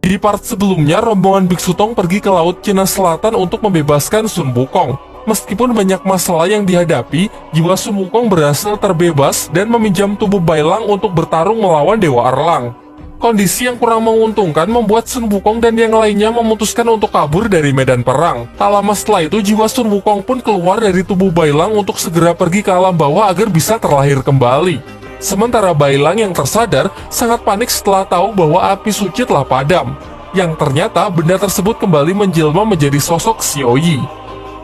Di part sebelumnya, rombongan Biksu Tong pergi ke Laut Cina Selatan untuk membebaskan Sun Wukong. Meskipun banyak masalah yang dihadapi, jiwa Sun Wukong berhasil terbebas dan meminjam tubuh Bailang untuk bertarung melawan Dewa Erlang. Kondisi yang kurang menguntungkan membuat Sun Wukong dan yang lainnya memutuskan untuk kabur dari medan perang. Tak lama setelah itu, jiwa Sun Wukong pun keluar dari tubuh Bailang untuk segera pergi ke alam bawah agar bisa terlahir kembali. Sementara Bailang yang tersadar sangat panik setelah tahu bahwa api suci telah padam. Yang ternyata benda tersebut kembali menjelma menjadi sosok Xiao Yi.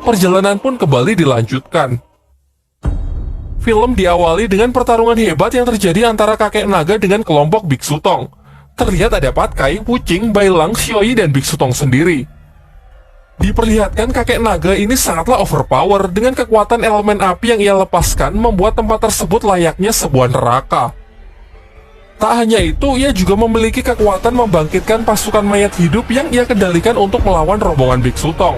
Perjalanan pun kembali dilanjutkan. Film diawali dengan pertarungan hebat yang terjadi antara kakek naga dengan kelompok Biksu Tong. Terlihat ada Patkai, Wuqing, Bailang, Xiao Yi, dan Biksu Tong sendiri. Diperlihatkan kakek naga ini sangatlah overpower dengan kekuatan elemen api yang ia lepaskan membuat tempat tersebut layaknya sebuah neraka. Tak hanya itu, ia juga memiliki kekuatan membangkitkan pasukan mayat hidup yang ia kendalikan untuk melawan rombongan Biksu Tong.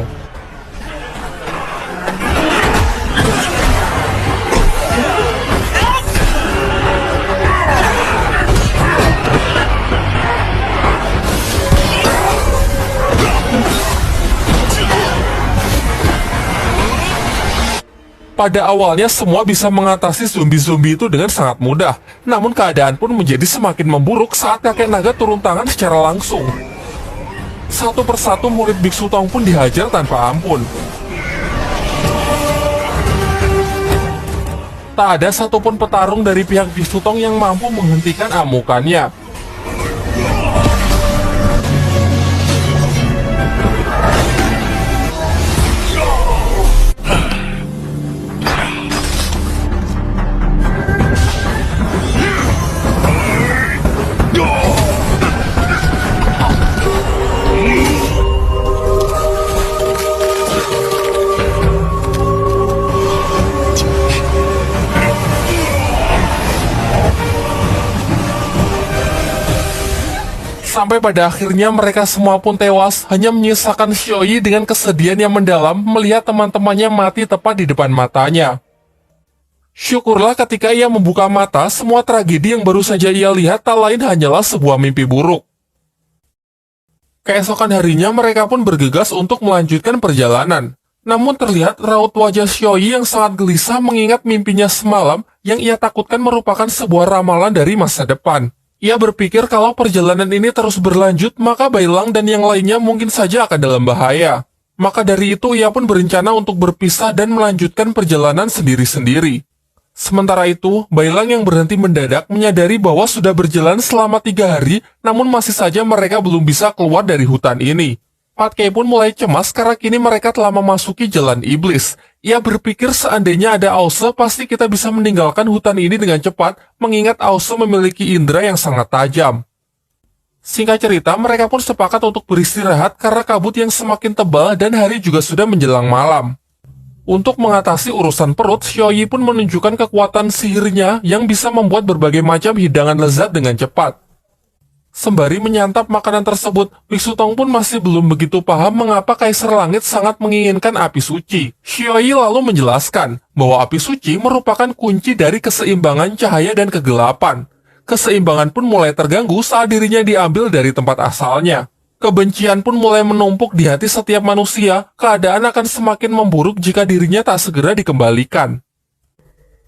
Pada awalnya semua bisa mengatasi zombie-zombie itu dengan sangat mudah, namun keadaan pun menjadi semakin memburuk saat kakek naga turun tangan secara langsung. Satu persatu murid Biksu Tong pun dihajar tanpa ampun. Tak ada satupun petarung dari pihak Biksu Tong yang mampu menghentikan amukannya. Sampai pada akhirnya mereka semua pun tewas, hanya menyisakan Xiao Yi dengan kesedihan yang mendalam melihat teman-temannya mati tepat di depan matanya. Syukurlah ketika ia membuka mata, semua tragedi yang baru saja ia lihat tak lain hanyalah sebuah mimpi buruk. Keesokan harinya mereka pun bergegas untuk melanjutkan perjalanan. Namun terlihat raut wajah Xiao Yi yang sangat gelisah mengingat mimpinya semalam yang ia takutkan merupakan sebuah ramalan dari masa depan. Ia berpikir kalau perjalanan ini terus berlanjut, maka Bailang dan yang lainnya mungkin saja akan dalam bahaya. Maka dari itu ia pun berencana untuk berpisah dan melanjutkan perjalanan sendiri-sendiri. Sementara itu, Bailang yang berhenti mendadak menyadari bahwa sudah berjalan selama 3 hari, namun masih saja mereka belum bisa keluar dari hutan ini. Patkai pun mulai cemas karena kini mereka telah memasuki jalan iblis. Ia berpikir seandainya ada Ause, pasti kita bisa meninggalkan hutan ini dengan cepat, mengingat Ause memiliki indera yang sangat tajam. Singkat cerita, mereka pun sepakat untuk beristirahat karena kabut yang semakin tebal dan hari juga sudah menjelang malam. Untuk mengatasi urusan perut, Xiao Yi pun menunjukkan kekuatan sihirnya yang bisa membuat berbagai macam hidangan lezat dengan cepat. Sembari menyantap makanan tersebut, Biksu Tong pun masih belum begitu paham mengapa Kaisar Langit sangat menginginkan api suci. Xiao Yi lalu menjelaskan bahwa api suci merupakan kunci dari keseimbangan cahaya dan kegelapan. Keseimbangan pun mulai terganggu saat dirinya diambil dari tempat asalnya. Kebencian pun mulai menumpuk di hati setiap manusia, keadaan akan semakin memburuk jika dirinya tak segera dikembalikan.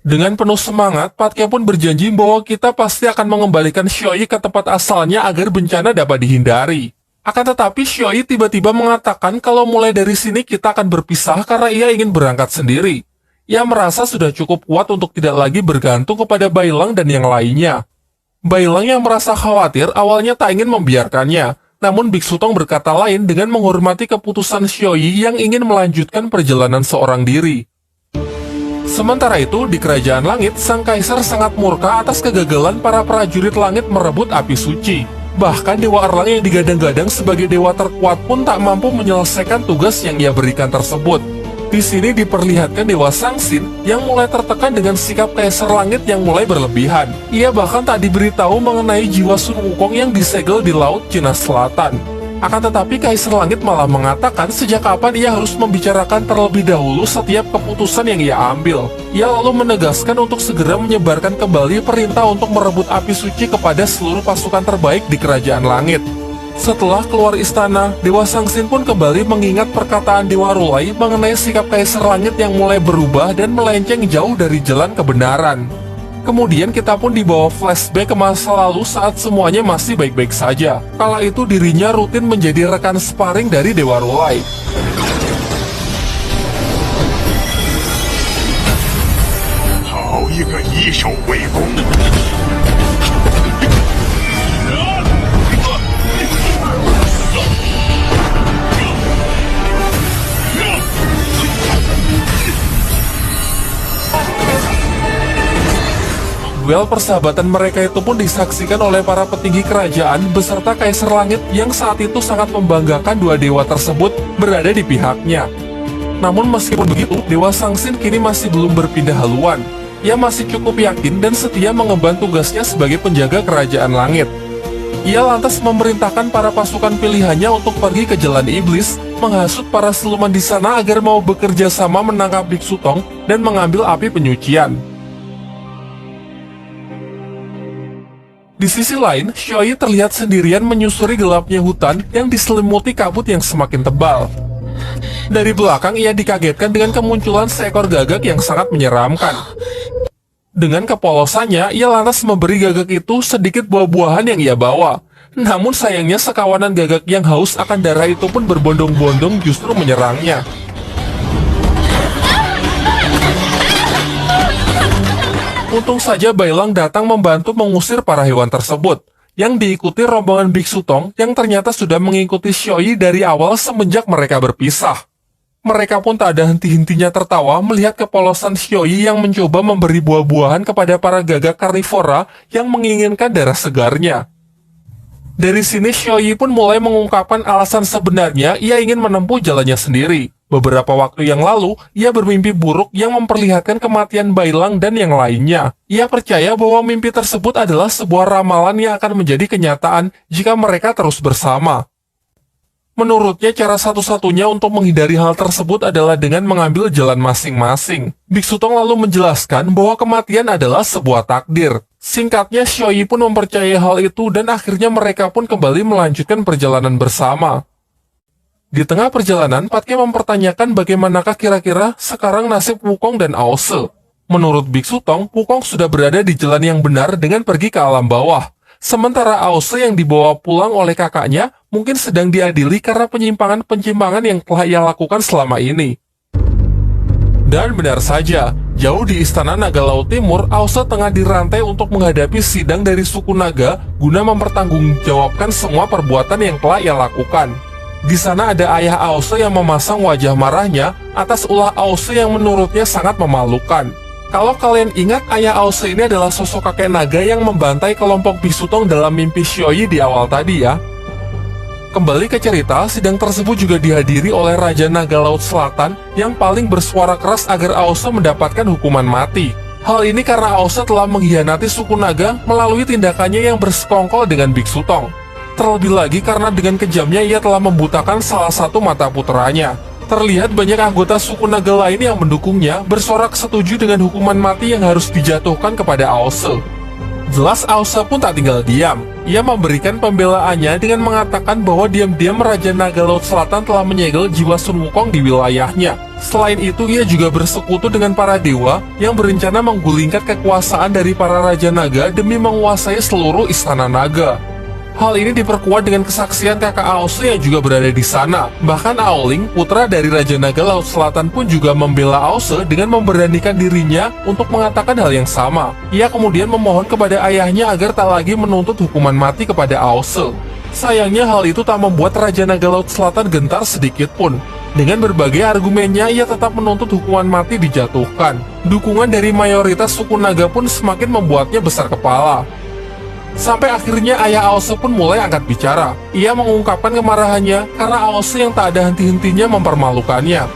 Dengan penuh semangat, Patkai pun berjanji bahwa kita pasti akan mengembalikan Xiao Yi ke tempat asalnya agar bencana dapat dihindari. Akan tetapi Xiao Yi tiba-tiba mengatakan kalau mulai dari sini kita akan berpisah karena ia ingin berangkat sendiri. Ia merasa sudah cukup kuat untuk tidak lagi bergantung kepada Bailang dan yang lainnya. Bailang yang merasa khawatir awalnya tak ingin membiarkannya, namun Biksu Tong berkata lain dengan menghormati keputusan Xiao Yi yang ingin melanjutkan perjalanan seorang diri. Sementara itu, di Kerajaan Langit, Sang Kaisar sangat murka atas kegagalan para prajurit langit merebut api suci. Bahkan Dewa Erlang yang digadang-gadang sebagai dewa terkuat pun tak mampu menyelesaikan tugas yang ia berikan tersebut. Di sini diperlihatkan Dewa Sangsin yang mulai tertekan dengan sikap Kaisar Langit yang mulai berlebihan. Ia bahkan tak diberitahu mengenai jiwa Sun Wukong yang disegel di Laut Cina Selatan. Akan tetapi Kaisar Langit malah mengatakan sejak kapan ia harus membicarakan terlebih dahulu setiap keputusan yang ia ambil. Ia lalu menegaskan untuk segera menyebarkan kembali perintah untuk merebut api suci kepada seluruh pasukan terbaik di Kerajaan Langit. Setelah keluar istana, Dewa Sangsin pun kembali mengingat perkataan Dewa Rulai mengenai sikap Kaisar Langit yang mulai berubah dan melenceng jauh dari jalan kebenaran. Kemudian kita pun dibawa flashback ke masa lalu saat semuanya masih baik-baik saja. Kala itu dirinya rutin menjadi rekan sparring dari Dewa Rulai. 好一个以守为攻！ Duel persahabatan mereka itu pun disaksikan oleh para petinggi kerajaan beserta Kaisar Langit yang saat itu sangat membanggakan dua dewa tersebut berada di pihaknya. Namun meskipun begitu, Dewa Sangsin kini masih belum berpindah haluan. Ia masih cukup yakin dan setia mengemban tugasnya sebagai penjaga kerajaan langit. Ia lantas memerintahkan para pasukan pilihannya untuk pergi ke jalan iblis, menghasut para siluman di sana agar mau bekerja sama menangkap Biksu Tong dan mengambil api penyucian. Di sisi lain, Xiaoyi terlihat sendirian menyusuri gelapnya hutan yang diselimuti kabut yang semakin tebal. Dari belakang, ia dikagetkan dengan kemunculan seekor gagak yang sangat menyeramkan. Dengan kepolosannya, ia lantas memberi gagak itu sedikit buah-buahan yang ia bawa. Namun sayangnya sekawanan gagak yang haus akan darah itu pun berbondong-bondong justru menyerangnya. Untung saja Bailang datang membantu mengusir para hewan tersebut, yang diikuti rombongan Biksu Tong yang ternyata sudah mengikuti Xiaoyi dari awal semenjak mereka berpisah. Mereka pun tak ada henti-hentinya tertawa melihat kepolosan Xiaoyi yang mencoba memberi buah-buahan kepada para gagak karnivora yang menginginkan darah segarnya. Dari sini Xiaoyi pun mulai mengungkapkan alasan sebenarnya ia ingin menempuh jalannya sendiri. Beberapa waktu yang lalu, ia bermimpi buruk yang memperlihatkan kematian Bailang dan yang lainnya. Ia percaya bahwa mimpi tersebut adalah sebuah ramalan yang akan menjadi kenyataan jika mereka terus bersama. Menurutnya, cara satu-satunya untuk menghindari hal tersebut adalah dengan mengambil jalan masing-masing. Biksu Tong lalu menjelaskan bahwa kematian adalah sebuah takdir. Singkatnya, Xiaoyi pun mempercayai hal itu dan akhirnya mereka pun kembali melanjutkan perjalanan bersama. Di tengah perjalanan, Patke mempertanyakan bagaimanakah kira-kira sekarang nasib Wukong dan Aose. Menurut Biksu Tong, Wukong sudah berada di jalan yang benar dengan pergi ke alam bawah. Sementara Aose yang dibawa pulang oleh kakaknya mungkin sedang diadili karena penyimpangan-penyimpangan yang telah ia lakukan selama ini. Dan benar saja, jauh di Istana Naga Laut Timur, Aose tengah dirantai untuk menghadapi sidang dari suku naga guna mempertanggungjawabkan semua perbuatan yang telah ia lakukan. Di sana ada ayah Aose yang memasang wajah marahnya atas ulah Aose yang menurutnya sangat memalukan. Kalau kalian ingat, ayah Aose ini adalah sosok kakek naga yang membantai kelompok Biksu Tong dalam mimpi Xiaoyi di awal tadi ya. Kembali ke cerita, sidang tersebut juga dihadiri oleh Raja Naga Laut Selatan yang paling bersuara keras agar Aose mendapatkan hukuman mati. Hal ini karena Aose telah mengkhianati suku naga melalui tindakannya yang bersekongkol dengan Biksu Tong. Terlebih lagi karena dengan kejamnya ia telah membutakan salah satu mata putranya. Terlihat banyak anggota suku naga lain yang mendukungnya bersorak setuju dengan hukuman mati yang harus dijatuhkan kepada Aose. Jelas Aose pun tak tinggal diam. Ia memberikan pembelaannya dengan mengatakan bahwa diam-diam Raja Naga Laut Selatan telah menyegel jiwa Sun Wukong di wilayahnya. Selain itu, ia juga bersekutu dengan para dewa yang berencana menggulingkan kekuasaan dari para Raja Naga demi menguasai seluruh Istana Naga. Hal ini diperkuat dengan kesaksian kakak Aose yang juga berada di sana. Bahkan Aoling, putra dari Raja Naga Laut Selatan pun juga membela Aose dengan memberanikan dirinya untuk mengatakan hal yang sama. Ia kemudian memohon kepada ayahnya agar tak lagi menuntut hukuman mati kepada Aose. Sayangnya hal itu tak membuat Raja Naga Laut Selatan gentar sedikit pun. Dengan berbagai argumennya, ia tetap menuntut hukuman mati dijatuhkan. Dukungan dari mayoritas suku naga pun semakin membuatnya besar kepala. Sampai akhirnya ayah Aose pun mulai angkat bicara. Ia mengungkapkan kemarahannya karena Aose yang tak ada henti-hentinya mempermalukannya.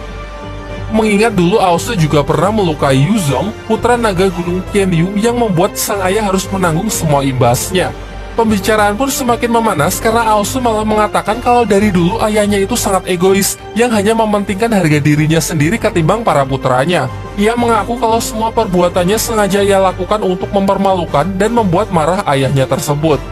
Mengingat dulu Aose juga pernah melukai Yuzong, putra naga gunung Qianyu yang membuat sang ayah harus menanggung semua imbasnya. Pembicaraan pun semakin memanas karena Aose malah mengatakan kalau dari dulu ayahnya itu sangat egois yang hanya mementingkan harga dirinya sendiri ketimbang para putranya. Ia mengaku kalau semua perbuatannya sengaja ia lakukan untuk mempermalukan dan membuat marah ayahnya tersebut.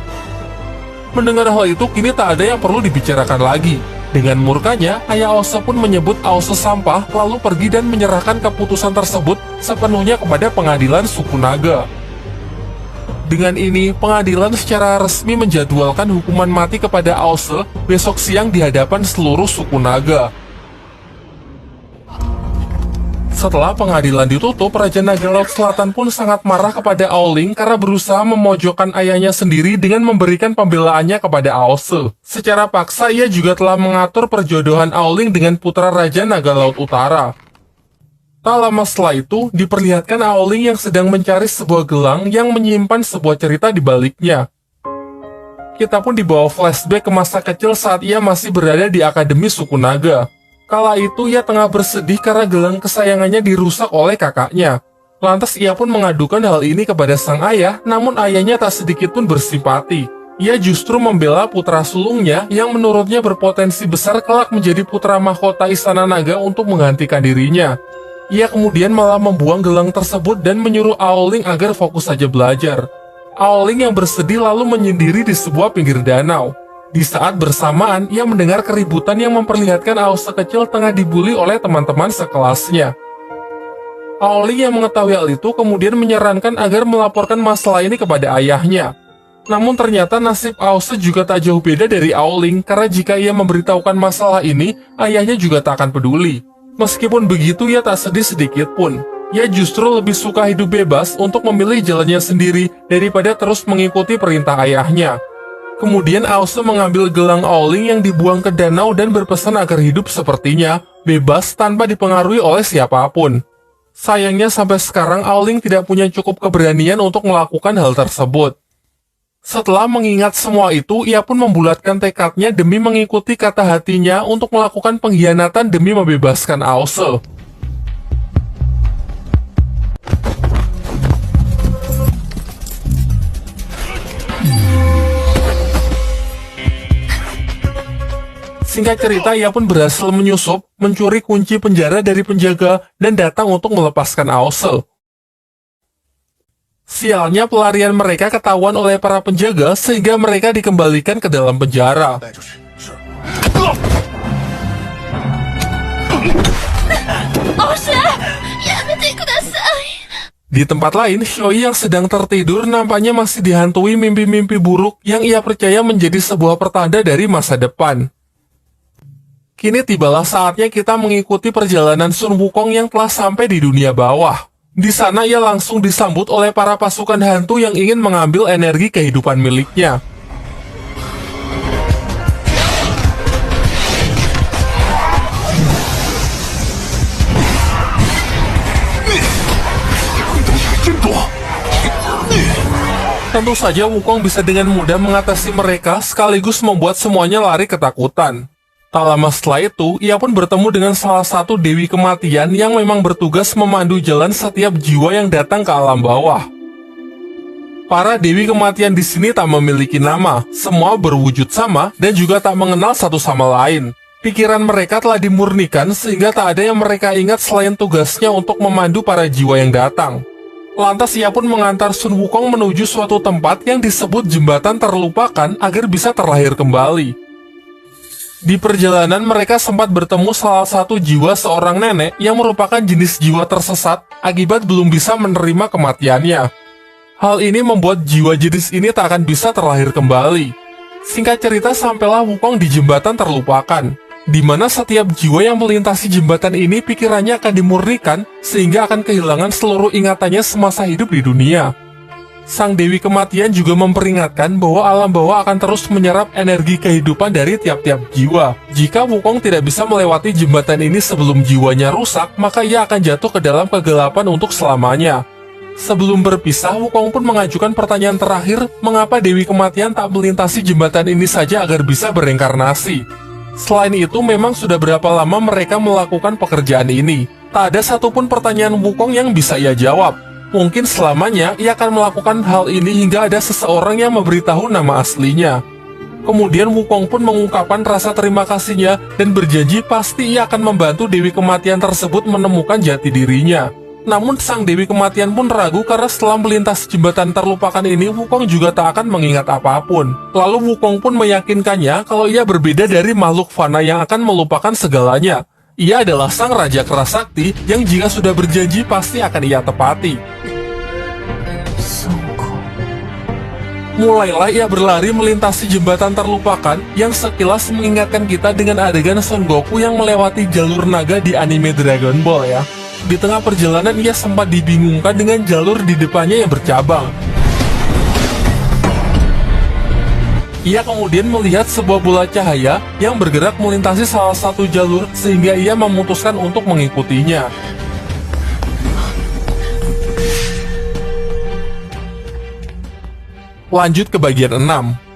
Mendengar hal itu, kini tak ada yang perlu dibicarakan lagi. Dengan murkanya, ayah Aose pun menyebut Aose sampah, lalu pergi dan menyerahkan keputusan tersebut sepenuhnya kepada pengadilan suku naga. Dengan ini, pengadilan secara resmi menjadwalkan hukuman mati kepada Aose besok siang di hadapan seluruh suku naga. Setelah pengadilan ditutup, Raja Naga Laut Selatan pun sangat marah kepada Aoling karena berusaha memojokkan ayahnya sendiri dengan memberikan pembelaannya kepada Aose. Secara paksa, ia juga telah mengatur perjodohan Aoling dengan putra Raja Naga Laut Utara. Tak lama setelah itu, diperlihatkan Aoling yang sedang mencari sebuah gelang yang menyimpan sebuah cerita di baliknya. Kita pun dibawa flashback ke masa kecil saat ia masih berada di Akademi Suku Naga. Kala itu ia tengah bersedih karena gelang kesayangannya dirusak oleh kakaknya. Lantas ia pun mengadukan hal ini kepada sang ayah, namun ayahnya tak sedikit pun bersimpati. Ia justru membela putra sulungnya yang menurutnya berpotensi besar kelak menjadi putra mahkota Istana Naga untuk menggantikan dirinya. Ia kemudian malah membuang gelang tersebut dan menyuruh Aoling agar fokus saja belajar. Aoling yang bersedih lalu menyendiri di sebuah pinggir danau. Di saat bersamaan, ia mendengar keributan yang memperlihatkan Aose kecil tengah dibully oleh teman-teman sekelasnya. Aoling yang mengetahui hal itu kemudian menyarankan agar melaporkan masalah ini kepada ayahnya. Namun ternyata nasib Aose juga tak jauh beda dari Aoling, karena jika ia memberitahukan masalah ini, ayahnya juga tak akan peduli. Meskipun begitu, ia tak sedih sedikit pun. Ia justru lebih suka hidup bebas untuk memilih jalannya sendiri daripada terus mengikuti perintah ayahnya. Kemudian Aose mengambil gelang Aoling yang dibuang ke danau dan berpesan agar hidup sepertinya, bebas tanpa dipengaruhi oleh siapapun. Sayangnya sampai sekarang Aoling tidak punya cukup keberanian untuk melakukan hal tersebut. Setelah mengingat semua itu, ia pun membulatkan tekadnya demi mengikuti kata hatinya untuk melakukan pengkhianatan demi membebaskan Aose. Singkat cerita, ia pun berhasil menyusup, mencuri kunci penjara dari penjaga, dan datang untuk melepaskan Aose. Sialnya, pelarian mereka ketahuan oleh para penjaga, sehingga mereka dikembalikan ke dalam penjara. Di tempat lain, Xioi yang sedang tertidur nampaknya masih dihantui mimpi-mimpi buruk yang ia percaya menjadi sebuah pertanda dari masa depan. Kini tibalah saatnya kita mengikuti perjalanan Sun Wukong yang telah sampai di dunia bawah. Di sana ia langsung disambut oleh para pasukan hantu yang ingin mengambil energi kehidupan miliknya. Tentu saja Wukong bisa dengan mudah mengatasi mereka sekaligus membuat semuanya lari ketakutan. Tak lama setelah itu, ia pun bertemu dengan salah satu Dewi Kematian yang memang bertugas memandu jalan setiap jiwa yang datang ke alam bawah. Para Dewi Kematian di sini tak memiliki nama, semua berwujud sama dan juga tak mengenal satu sama lain. Pikiran mereka telah dimurnikan sehingga tak ada yang mereka ingat selain tugasnya untuk memandu para jiwa yang datang. Lantas ia pun mengantar Sun Wukong menuju suatu tempat yang disebut jembatan terlupakan agar bisa terlahir kembali. Di perjalanan mereka sempat bertemu salah satu jiwa seorang nenek yang merupakan jenis jiwa tersesat akibat belum bisa menerima kematiannya. Hal ini membuat jiwa jenis ini tak akan bisa terlahir kembali. Singkat cerita, sampailah Wukong di jembatan terlupakan, di mana setiap jiwa yang melintasi jembatan ini pikirannya akan dimurnikan sehingga akan kehilangan seluruh ingatannya semasa hidup di dunia. Sang Dewi Kematian juga memperingatkan bahwa alam bawah akan terus menyerap energi kehidupan dari tiap-tiap jiwa. Jika Wukong tidak bisa melewati jembatan ini sebelum jiwanya rusak, maka ia akan jatuh ke dalam kegelapan untuk selamanya. Sebelum berpisah, Wukong pun mengajukan pertanyaan terakhir, mengapa Dewi Kematian tak melintasi jembatan ini saja agar bisa bereinkarnasi. Selain itu, memang sudah berapa lama mereka melakukan pekerjaan ini. Tak ada satupun pertanyaan Wukong yang bisa ia jawab. Mungkin selamanya ia akan melakukan hal ini hingga ada seseorang yang memberitahu nama aslinya. Kemudian Wukong pun mengungkapkan rasa terima kasihnya dan berjanji pasti ia akan membantu Dewi Kematian tersebut menemukan jati dirinya. Namun sang Dewi Kematian pun ragu karena setelah melintasi jembatan terlupakan ini, Wukong juga tak akan mengingat apapun. Lalu Wukong pun meyakinkannya kalau ia berbeda dari makhluk fana yang akan melupakan segalanya. Ia adalah sang Raja Keras Sakti yang jika sudah berjanji pasti akan ia tepati. Mulailah ia berlari melintasi jembatan terlupakan yang sekilas mengingatkan kita dengan adegan Son Goku yang melewati jalur naga di anime Dragon Ball ya. Di tengah perjalanan ia sempat dibingungkan dengan jalur di depannya yang bercabang. Ia kemudian melihat sebuah bola cahaya yang bergerak melintasi salah satu jalur sehingga ia memutuskan untuk mengikutinya. Lanjut ke bagian 6.